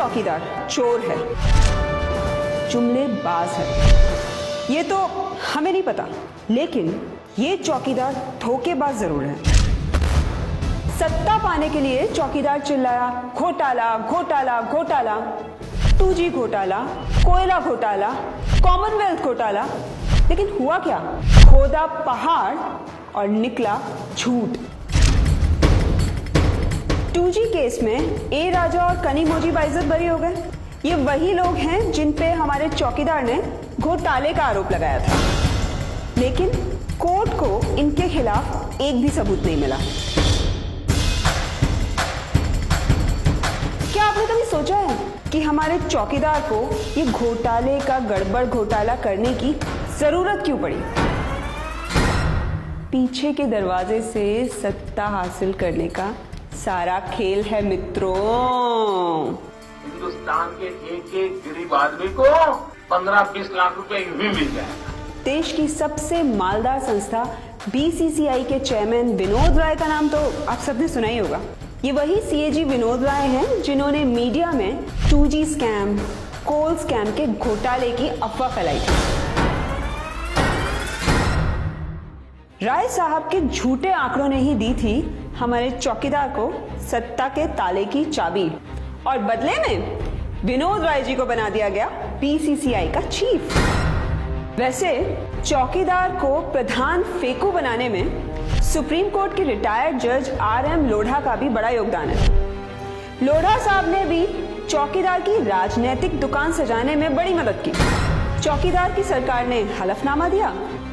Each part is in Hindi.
चौकीदार चोर है, जुमलेबाज है, ये तो हमें नहीं पता, लेकिन ये चौकीदार धोखेबाज जरूर है। सत्ता पाने के लिए चौकीदार चिल्लाया घोटाला घोटाला घोटाला, 2G घोटाला, कोयला घोटाला, कॉमनवेल्थ घोटाला, लेकिन हुआ क्या? खोदा पहाड़ और निकला झूठ। 2G केस में ए राजा और कनीमोजी बाइज्जत बरी हो गए। ये वही लोग हैं जिन पे हमारे चौकीदार ने घोटाले का आरोप लगाया था, लेकिन कोर्ट को इनके खिलाफ एक भी सबूत नहीं मिला। क्या आपने कभी सोचा है कि हमारे चौकीदार को ये घोटाले का गड़बड़ घोटाला करने की जरूरत क्यों पड़ी? पीछे के दरवाजे से सत्ता हासिल करने का सारा खेल है मित्रों। हिंदुस्तान के एक एक गरीब आदमी को 15-20 लाख रुपए यूं ही मिल जाएगा। देश की सबसे मालदार संस्था बीसीसीआई के चेयरमैन विनोद राय का नाम तो आप सबने सुना ही होगा। ये वही सीएजी विनोद राय हैं जिन्होंने मीडिया में 2G स्कैम, कोल स्कैम के घोटाले की अफवाह फैलाई थी। राय साहब के झूठे आंकड़ों ने ही दी थी हमारे चौकीदार को सत्ता के ताले की चाबी, और बदले में विनोद राय जी को बना दिया गया बीसीसीआई का चीफ। वैसे चौकीदार को प्रधान फेकू बनाने में सुप्रीम कोर्ट के रिटायर्ड जज RM लोढ़ा का भी बड़ा योगदान है। लोढ़ा साहब ने भी चौकीदार की राजनीतिक दुकान सजाने में बड़ी मदद की। चौकीदार की सरकार ने हलफनामा दिया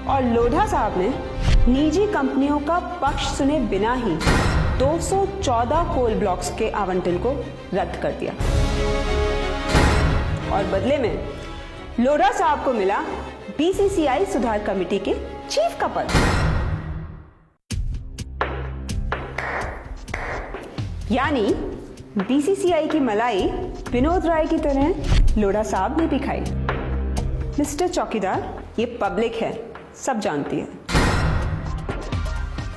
और लोढ़ा साहब ने निजी कंपनियों का पक्ष सुने बिना ही 214 कोल ब्लॉक्स के आवंटन को रद्द कर दिया, और बदले में लोढ़ा साहब को मिला बीसीसीआई सुधार कमेटी के चीफ का पद। यानी बीसीसीआई की मलाई विनोद राय की तरह लोढ़ा साहब ने भी खाई। मिस्टर चौकीदार, ये पब्लिक है, सब जानती है।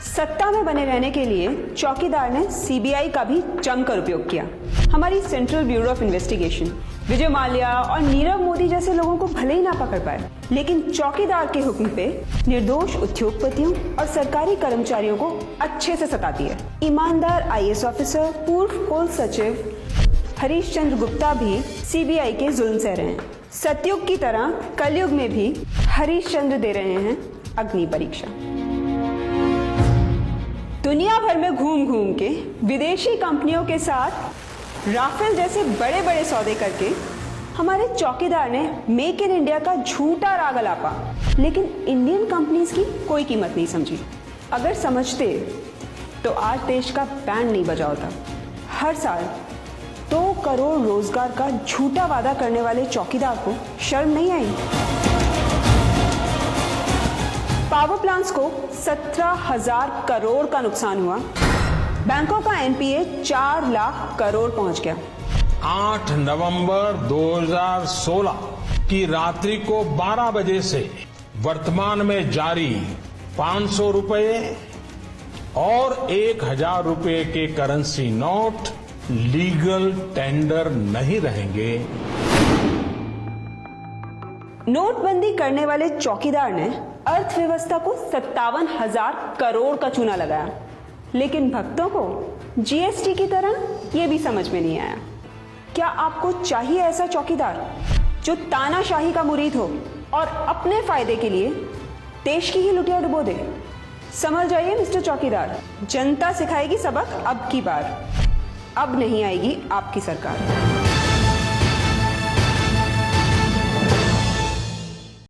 सत्ता में बने रहने के लिए चौकीदार ने सीबीआई का भी जमकर उपयोग किया। हमारी central bureau of investigation Vijay Mallya और नीरव मोदी जैसे लोगों को भले ही ना पकड़ पाए, लेकिन चौकीदार के हुक्म पे निर्दोष उद्योगपतियों और सरकारी कर्मचारियों को अच्छे से सताती है। ईमानदार IAS ऑफिसर, पूर्व कोल सचिव हरीश चंद्र गुप्ता भी सीबीआई के जुल्म सह रहे हैं। सतयुग की तरह कलयुग में भी हरीश चंद्र दे रहे हैं अग्नि परीक्षा। दुनिया भर में घूम घूम के विदेशी कंपनियों के साथ राफेल जैसे बड़े बड़े सौदे करके हमारे चौकीदार ने मेक इन इंडिया का झूठा राग अलापा, लेकिन इंडियन कंपनीज की कोई कीमत नहीं समझी। अगर समझते तो आज देश का बैंड नहीं बजा होता। हर साल 2 करोड़ रोजगार का झूठा वादा करने वाले चौकीदार को शर्म नहीं आई? पावर प्लांट्स को 17,000 करोड़ का नुकसान हुआ। बैंकों का NPA 4 लाख करोड़ पहुंच गया। 8 नवंबर 2016 की रात्रि को 12 बजे से वर्तमान में जारी 500 रुपए और 1,000 रुपए के करेंसी नोट लीगल टेंडर नहीं रहेंगे। नोटबंदी करने वाले चौकीदार ने अर्थव्यवस्था को 57,000 करोड़ का चूना लगाया, लेकिन भक्तों को GST की तरह यह भी समझ में नहीं आया। क्या आपको चाहिए ऐसा चौकीदार जो तानाशाही का मुरीद हो और अपने फायदे के लिए देश की ही लुटिया डुबो दे? समझ जाइए मिस्टर चौकीदार, जनता सिखाएगी सबक अब की बार। अब नहीं आएगी आपकी सरकार।